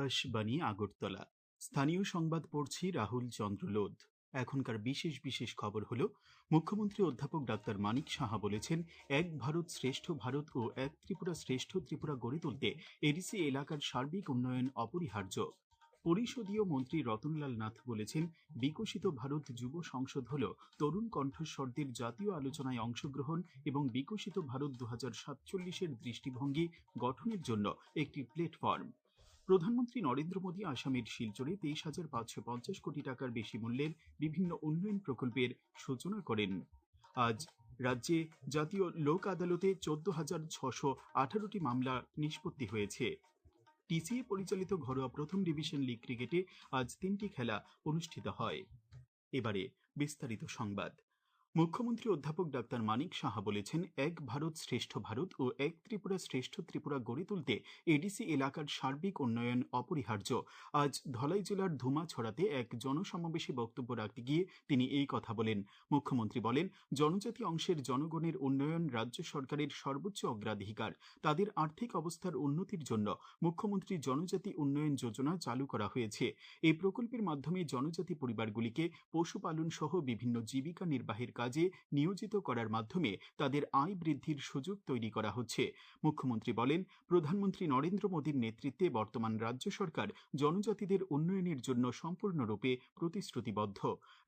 আকাশবাণী আগরতলা। স্থানীয় সংবাদ পড়ছি রাহুল চন্দ্র লোধ। এখনকার বিশেষ বিশেষ খবর হলো, মুখ্যমন্ত্রী অধ্যাপক ডাক্তার মানিক সাহা বলেছেন, এক ভারত শ্রেষ্ঠ ভারত ও এক ত্রিপুরা শ্রেষ্ঠ ত্রিপুরা গড়ে তুলতে এডিসি এলাকার সার্বিক উন্নয়ন অপরিহার্য। পরিষদীয় মন্ত্রী রতনলাল নাথ বলেছেন, বিকশিত ভারত যুব সংসদ হল তরুণ কণ্ঠস্বরদের জাতীয় আলোচনায় অংশগ্রহণ এবং বিকশিত ভারত 2047-এর দৃষ্টিভঙ্গি গঠনের জন্য একটি প্ল্যাটফর্ম। প্রধানমন্ত্রী নরেন্দ্র মোদী আসামের শিলচরে 23,550 কোটি টাকার বেশি মূল্যের বিভিন্ন উন্নয়ন প্রকল্পের সূচনা করেন। আজ রাজ্যে জাতীয় লোক আদালতে 14,618টি মামলা নিষ্পত্তি হয়েছে। টিসিএ পরিচালিত ঘরোয়া প্রথম ডিভিশন লিগ ক্রিকেটে আজ 3টি খেলা অনুষ্ঠিত হয়। এবারে বিস্তারিত সংবাদ। মুখ্যমন্ত্রী অধ্যাপক ডাক্তার মানিক সাহা বলেছেন, এক ভারত শ্রেষ্ঠ ভারত ও এক ত্রিপুরা শ্রেষ্ঠ ত্রিপুরা গড়ে তুলতে এডিসি এলাকার সার্বিক উন্নয়ন অপরিহার্য। আজ ধলাই জেলার ধুমাছড়াতে এক জনসমাবেশে বক্তব্য রাখতে গিয়ে তিনি এই কথা বলেন। মুখ্যমন্ত্রী বলেন, জনজাতি অংশের জনগণের উন্নয়ন রাজ্য সরকারের সর্বোচ্চ অগ্রাধিকার। তাদের আর্থিক অবস্থার উন্নতির জন্য মুখ্যমন্ত্রী জনজাতি উন্নয়ন যোজনা চালু করা হয়েছে। এই প্রকল্পের মাধ্যমে জনজাতি পরিবারগুলিকে পশুপালন সহ বিভিন্ন জীবিকা নির্বাহের কাজে নিয়োজিত করার মাধ্যমে তাদের আয় বৃদ্ধির সুযোগ তৈরি করা হচ্ছে। মুখ্যমন্ত্রী বলেন, প্রধানমন্ত্রী নরেন্দ্র মোদীর নেতৃত্বে বর্তমান রাজ্য সরকার জনজাতিদের উন্নয়নের জন্য সম্পূর্ণরূপে প্রতিশ্রুতিবদ্ধ।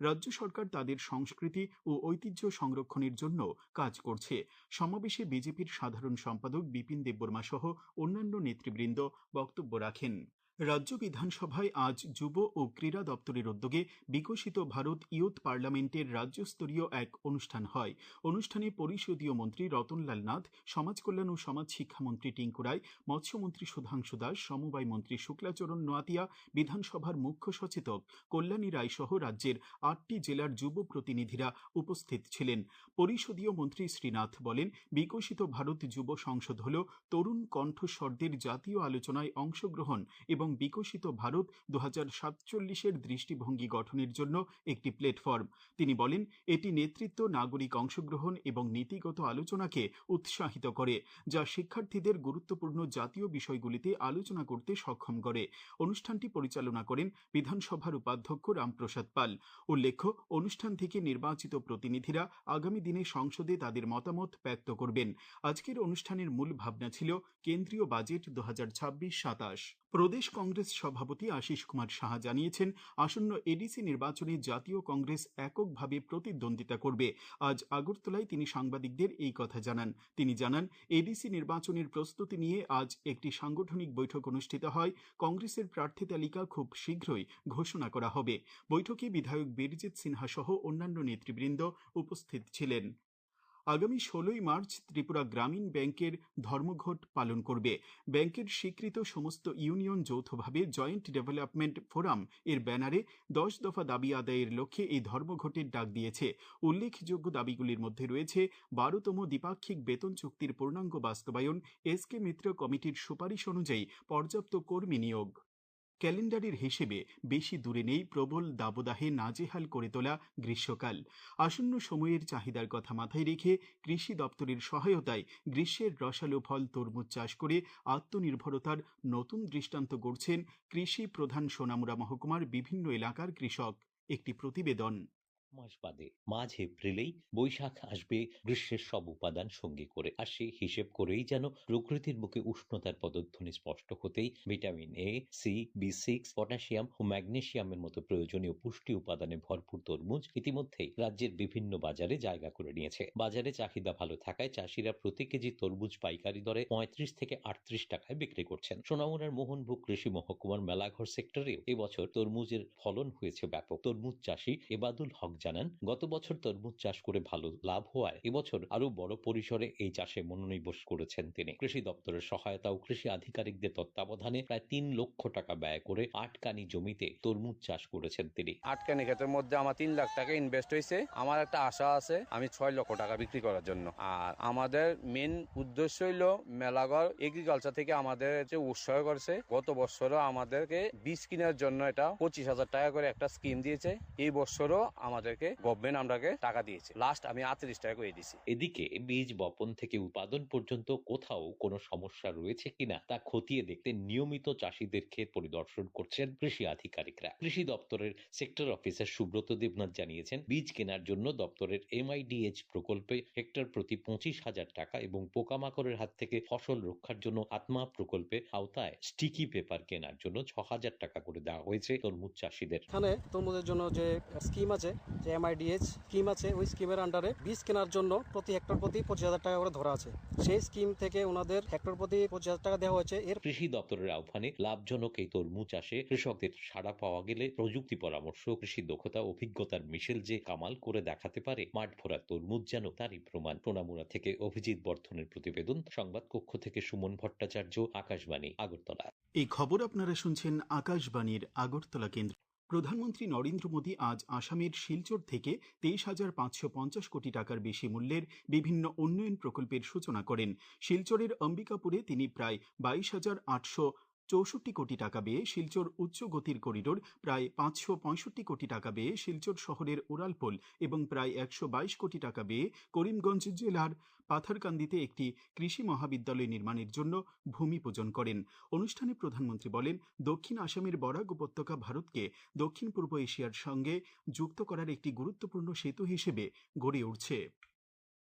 রাজ্য সরকার তাদের সংস্কৃতি ও ঐতিহ্য সংরক্ষণের জন্য কাজ করছে। সমাবেশে বিজেপির সাধারণ সম্পাদক বিপিন দেববর্মা সহ অন্যান্য নেতৃবৃন্দ বক্তব্য রাখেন। রাজ্য বিধানসভায় আজ যুব ও ক্রীড়া দপ্তরের উদ্যোগে বিকশিত ভারত ইয়ুথ পার্লামেন্টের রাজ্যস্তরীয় এক অনুষ্ঠান হয়। অনুষ্ঠানে পরিষদীয় মন্ত্রী রতনলাল নাথ, সমাজ কল্যাণ ও সমাজ শিক্ষামন্ত্রী টিঙ্কু রায়, মৎস্যমন্ত্রী সুধাংশু দাস, সমবায় মন্ত্রী শুক্লাচরণ নোয়াতিয়া, বিধানসভার মুখ্য সচেতক কল্যাণী রায় সহ রাজ্যের 8টি জেলার যুব প্রতিনিধিরা উপস্থিত ছিলেন। পরিষদীয় মন্ত্রী শ্রীনাথ বলেন, বিকশিত ভারত যুব সংসদ হল তরুণ কণ্ঠস্বরদের জাতীয় আলোচনায় অংশগ্রহণ এবং বিকশিত ভারত 2047-এর দৃষ্টিভঙ্গি গঠনের জন্য একটি প্ল্যাটফর্ম। তিনি বলেন, এটি নেতৃত্ব, নাগরিক অংশগ্রহণ এবং নীতিগত আলোচনাকে উৎসাহিত করে, যা শিক্ষার্থীদের গুরুত্বপূর্ণ জাতীয় বিষয়গুলিতে আলোচনা করতে সক্ষম করে। অনুষ্ঠানটি পরিচালনা করেন বিধানসভার উপাধ্যক্ষ রামপ্রসাদ পাল। উল্লেখ্য, অনুষ্ঠান থেকে নির্বাচিত প্রতিনিধিরা আগামী দিনে সংসদে তাদের মতামত ব্যক্ত করবেন। আজকের অনুষ্ঠানের মূল ভাবনা ছিল কেন্দ্রীয় বাজেট 2026-27। প্রদেশ কংগ্রেস সভাপতি আশিস কুমার সাহা জানিয়েছেন, আসন্ন এডিসি নির্বাচনে জাতীয় কংগ্রেস এককভাবে প্রতিদ্বন্দ্বিতা করবে। আজ আগরতলায় তিনি সাংবাদিকদের এই কথা জানান। তিনি জানান, এডিসি নির্বাচনের প্রস্তুতি নিয়ে আজ একটি সাংগঠনিক বৈঠক অনুষ্ঠিত হয়। কংগ্রেসের প্রার্থী তালিকা খুব শীঘ্রই ঘোষণা করা হবে। বৈঠকে বিধায়ক বীরজিৎ সিনহা সহ অন্যান্য নেতৃবৃন্দ উপস্থিত ছিলেন। আগামী 16ই মার্চ ত্রিপুরা গ্রামীণ ব্যাংকের ধর্মঘট পালন করবে। ব্যাংকের স্বীকৃত সমস্ত ইউনিয়ন যৌথভাবে জয়েন্ট ডেভেলপমেন্ট ফোরাম এর ব্যানারে 10 দফা দাবি আদায়ের লক্ষ্যে এই ধর্মঘটের ডাক দিয়েছে। উল্লেখযোগ্য দাবিগুলির মধ্যে রয়েছে 12তম দ্বিপাক্ষিক বেতন চুক্তির পূর্ণাঙ্গ বাস্তবায়ন, এসকে মিত্র কমিটির সুপারিশ অনুযায়ী পর্যাপ্ত কর্মী নিয়োগ, ক্যালেন্ডারের হিসেবে বেশি দূরে নেই প্রবল দাবদাহে নাজেহাল করে তোলা গ্রীষ্মকাল। আসন্ন সময়ের চাহিদার কথা মাথায় রেখে কৃষি দপ্তরের সহায়তায় গ্রীষ্মের রসালো ফল তরমুজ চাষ করে আত্মনির্ভরতার নতুন দৃষ্টান্ত গড়ছেন কৃষি প্রধান সোনামুড়া মহকুমার বিভিন্ন এলাকার কৃষক। একটি প্রতিবেদন। মাস বাদে মাঝ এপ্রিলেই বৈশাখ আসবে গ্রীষ্মের সব উপাদান সঙ্গে করে, আর সেই হিসেব করেই যেন প্রকৃতির বুকে উষ্ণতার পদধ্বনি স্পষ্ট হতেই ভিটামিন এ, সি, বি6, পটাশিয়াম ও ম্যাগনেসিয়ামের মতো প্রয়োজনীয় পুষ্টি উপাদানে ভরপুর তরমুজ ইতিমধ্যেই রাজ্যের বিভিন্ন বাজারে জায়গা করে নিয়েছে। বাজারে চাহিদা ভালো থাকায় চাষিরা প্রতি কেজি তরমুজ পাইকারি দরে 35 থেকে 38 টাকায় বিক্রি করছেন। সোনামুড়ার মোহনভোগ কৃষি মহকুমার মেলাঘর সেক্টরেও এবছর তরমুজের ফলন হয়েছে ব্যাপক। তরমুজ চাষী এবাদুল হক জানান, গত বছর তরমুজ চাষ করে ভালো লাভ হওয়ায় এবছর আরো বড় পরিসরে এই চাষে মনোনিবেশ করেছেন তিনি। কৃষি দপ্তরের সহায়তা ও কৃষি আধিকারিকদের তত্ত্বাবধানে প্রায় 3 লক্ষ টাকা ব্যয় করে 8 কানি জমিতে তরমুজ চাষ করেছেন তিনি। 8 কানি ক্ষেতের মধ্যে আমার 3 লাখ টাকা ইনভেস্ট হয়েছে। আমার একটা আশা আছে আমি 6 লক্ষ টাকা বিক্রি করার জন্য। আর আমাদের মেন উদ্দেশ্য হইলো মেলাঘর এগ্রিকালচার থেকে আমাদের যে উৎসাহ করছে, গত বছরও আমাদেরকে বীজ কেনার জন্য এটা 25,000 টাকা করে একটা স্কিম দিয়েছে। এই বছরও আমাদের আমাদেরকে গভর্নমেন্ট আমরাকে টাকা দিয়েছে। লাস্ট আমি 38 টাকা করে দিয়েছি। এদিকে বীজ বপন থেকে উৎপাদন পর্যন্ত কোথাও কোনো সমস্যা রয়েছে কিনা তা খতিয়ে দেখতে নিয়মিত চাষীদের ক্ষেত পরিদর্শন করছেন কৃষি আধিকারিকরা। কৃষি দপ্তরের সেক্টর অফিসার সুব্রত দেবনাথ জানিয়েছেন, বীজ কেনার জন্য দপ্তরের MIDH প্রকল্পে হেক্টর প্রতি 25,000 টাকা এবং পোকামাকড়ের হাত থেকে ফসল রক্ষার জন্য আত্মা প্রকল্পের আওতায় স্টিকি পেপার কেনার জন্য 6,000 টাকা করে দেওয়া হয়েছে তরমুজ চাষীদের। এখানে তরমুজের জন্য যে স্কিম আছে, যে MIDH স্কিম আছে, ওই স্কিমের আন্ডারে বীজ কেনার জন্য প্রতি হেক্টর প্রতি 25,000 টাকা করে ধরা আছে। সেই স্কিম থেকে ওনাদের হেক্টর প্রতি 25,000 টাকা দেওয়া হয়েছে। এর কৃষি দপ্তরের আহ্বানে লাভজনক এই তরমুজ চাষে কৃষকদের সাড়া পাওয়া গেলে প্রযুক্তি পরামর্শ, কৃষি দক্ষতা, অভিজ্ঞতার মিশেল যে কামাল করে দেখাতে পারে মাঠ ভরা তরমুজ যেন তারই প্রমাণ। সোনামুড়া থেকে অভিজিৎ বর্ধনের প্রতিবেদন, সংবাদ কক্ষ থেকে সুমন ভট্টাচার্য, আকাশবাণী, আগরতলা। এই খবর আপনারা শুনছেন আকাশবাণীর আগরতলা কেন্দ্র। প্রধানমন্ত্রী নরেন্দ্র মোদী আজ আসামের শিলচর থেকে 23,550 কোটি টাকার বেশি মূল্যের বিভিন্ন উন্নয়ন প্রকল্পের সূচনা করেন। শিলচরের অম্বিকাপুরে তিনি প্রায় 22,864 কোটি টাকা ব্যয়ে শিলচর উচ্চ গতির করিডোর, প্রায় 565 কোটি টাকা ব্যয়ে শিলচর শহরের উড়ালপোল এবং প্রায় 122 কোটি টাকা ব্যয়ে করিমগঞ্জ জেলার পাথারকান্দিতে একটি কৃষি মহাবিদ্যালয় নির্মাণের জন্য ভূমি পূজন করেন। অনুষ্ঠানে প্রধানমন্ত্রী বলেন, দক্ষিণ আসামের বরাক উপত্যকা ভারতকে দক্ষিণ পূর্ব এশিয়ার সঙ্গে যুক্ত করার একটি গুরুত্বপূর্ণ সেতু হিসেবে গড়ে উঠছে।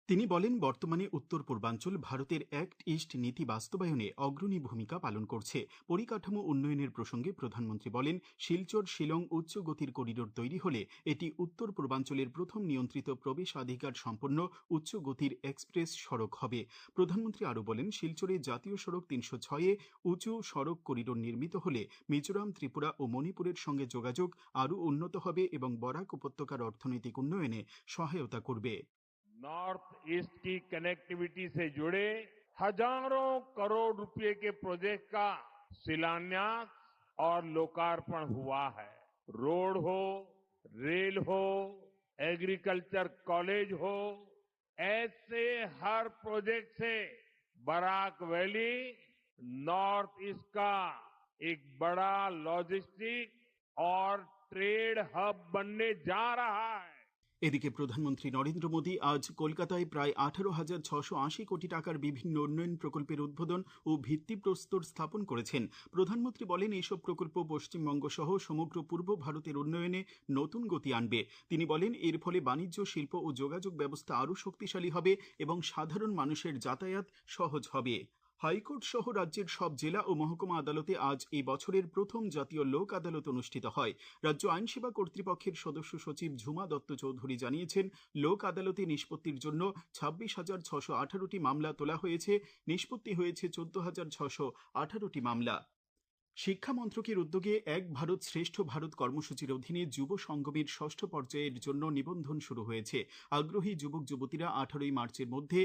তিনি বলেন, বর্তমানে উত্তর পূর্বাঞ্চল ভারতের অ্যাক্ট ইস্ট নীতি বাস্তবায়নে অগ্রণী ভূমিকা পালন করছে। পরিকাঠামো উন্নয়নের প্রসঙ্গে প্রধানমন্ত্রী বলেন, শিলচর শিলং উচ্চ গতির করিডোর তৈরি হলে এটি উত্তর পূর্বাঞ্চলের প্রথম নিয়ন্ত্রিত প্রবেশাধিকার সম্পন্ন উচ্চ গতির এক্সপ্রেস সড়ক হবে। প্রধানমন্ত্রী আরও বলেন, শিলচরে জাতীয় সড়ক 306-এ উঁচু সড়ক করিডোর নির্মিত হলে মিজোরাম, ত্রিপুরা ও মণিপুরের সঙ্গে যোগাযোগ আরও উন্নত হবে এবং বরাক উপত্যকার অর্থনৈতিক উন্নয়নে সহায়তা করবে। नॉर्थ ईस्ट की कनेक्टिविटी से जुड़े हजारों करोड़ रुपए के प्रोजेक्ट का शिलान्यास और लोकार्पण हुआ है। रोड हो, रेल हो, एग्रीकल्चर कॉलेज हो, ऐसे हर प्रोजेक्ट से बराक वैली नॉर्थ ईस्ट का एक बड़ा लॉजिस्टिक और ट्रेड हब बनने जा रहा है। এদিকে প্রধানমন্ত্রী নরেন্দ্র মোদী আজ কলকাতায় প্রায় 18,680 কোটি টাকার বিভিন্ন উন্নয়ন প্রকল্পের উদ্বোধন ও ভিত্তিপ্রস্তর স্থাপন করেছেন। প্রধানমন্ত্রী বলেন, এইসব প্রকল্প পশ্চিমবঙ্গ সহ সমগ্র পূর্ব ভারতের উন্নয়নে নতুন গতি আনবে। তিনি বলেন, এর ফলে বাণিজ্য, শিল্প ও যোগাযোগ ব্যবস্থা আরও শক্তিশালী হবে এবং সাধারণ মানুষের যাতায়াত সহজ হবে। হাইকোর্ট সহ রাজ্যের সব জেলা ও মহকুমা আদালতে আজ এই বছরের প্রথম জাতীয় লোক আদালত অনুষ্ঠিত হয়। রাজ্য আইনসেবা কর্তৃপক্ষের সদস্য সচিব ঝুমা দত্ত চৌধুরী জানিয়েছেন, লোক আদালতে নিষ্পত্তির জন্য 26,618টি মামলা তোলা হয়েছে। নিষ্পত্তি হয়েছে 14,618টি মামলা। শিক্ষা মন্ত্রকের উদ্যোগে এক ভারত শ্রেষ্ঠ ভারত কর্মসূচির অধীনে যুব সঙ্গমের 6ষ্ঠ পর্যায়ের জন্য নিবন্ধন শুরু হয়েছে। আগ্রহী যুবক যুবতীরা 18 মার্চের মধ্যে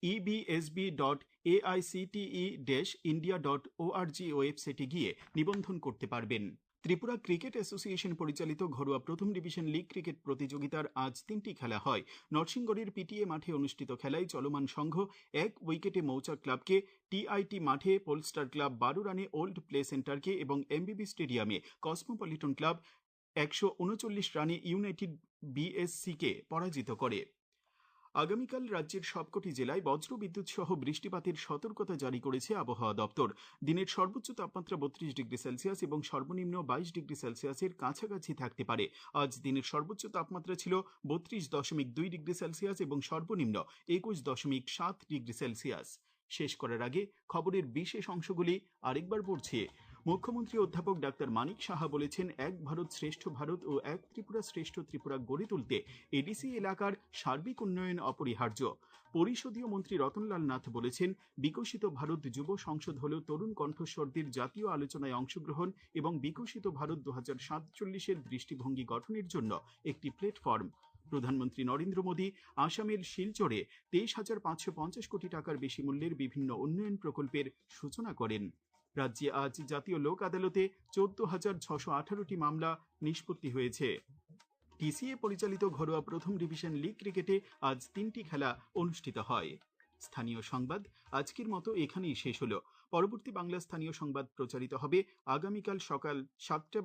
ebsb.aicte-india.org ওয়েবসাইটে গিয়ে নিবন্ধন করতে পারবেন। ত্রিপুরা ক্রিকেট অ্যাসোসিয়েশন পরিচালিত ঘরোয়া প্রথম ডিভিশন লিগ ক্রিকেট প্রতিযোগিতার আজ 3টি খেলা হয়। নরসিংগড়ের পিটিএ মাঠে অনুষ্ঠিত খেলায় চলমান সংঘ 1 উইকেটে মৌচাক ক্লাবকে, টিআইটি মাঠে পোলস্টার ক্লাব 12 রানে ওল্ড প্লে সেন্টারকে এবং এমবিবি স্টেডিয়ামে কসমোপলিটন ক্লাব 139 রানে ইউনাইটেড বিএসসিকে পরাজিত করে। আগামীকাল রাজ্যের সবকটি জেলায় বজ্রবিদ্যুৎ সহ বৃষ্টিপাতের সতর্কতা জারি করেছে আবহাওয়া দপ্তর। দিনের সর্বোচ্চ তাপমাত্রা 32 ডিগ্রি সেলসিয়াস এবং সর্বনিম্ন 22 ডিগ্রি সেলসিয়াসের কাছাকাছি থাকতে পারে। আজ দিনের সর্বোচ্চ তাপমাত্রা ছিল 32.2 ডিগ্রি সেলসিয়াস এবং সর্বনিম্ন 21.7 ডিগ্রি সেলসিয়াস। শেষ করার আগে খবরের বিশেষ অংশগুলি আরেকবার পড়ছি। মুখ্যমন্ত্রী অধ্যাপক ডাক্তার মানিক সাহা বলেছেন, এক ভারত শ্রেষ্ঠ ভারত ও এক ত্রিপুরা শ্রেষ্ঠ ত্রিপুরা গড়ে তুলতে এডিসি এলাকার সার্বিক উন্নয়ন অপরিহার্য। পরিষদীয় মন্ত্রী রতনলাল নাথ বলেছেন, বিকশিত ভারত যুব সংসদ হল তরুণ কণ্ঠস্বরদের জাতীয় আলোচনায় অংশগ্রহণ এবং বিকশিত ভারত 2047-এর দৃষ্টিভঙ্গি গঠনের জন্য একটি প্ল্যাটফর্ম। প্রধানমন্ত্রী নরেন্দ্র মোদী আসামের শিলচরে 23,550 কোটি টাকার বেশি মূল্যের বিভিন্ন উন্নয়ন প্রকল্পের সূচনা করেন। রাজ্যে আজ জাতীয় লোক আদালতে 14,618টি মামলা নিষ্পত্তি হয়েছে। টিসিএ পরিচালিত ঘরোয়া প্রথম ডিভিশন লিগ ক্রিকেটে আজ 3টি খেলা অনুষ্ঠিত হয়। স্থানীয় সংবাদ আজকের মতো এখানেই শেষ হলো। পরবর্তী বাংলা স্থানীয় সংবাদ প্রচারিত হবে আগামীকাল সকাল 7টা।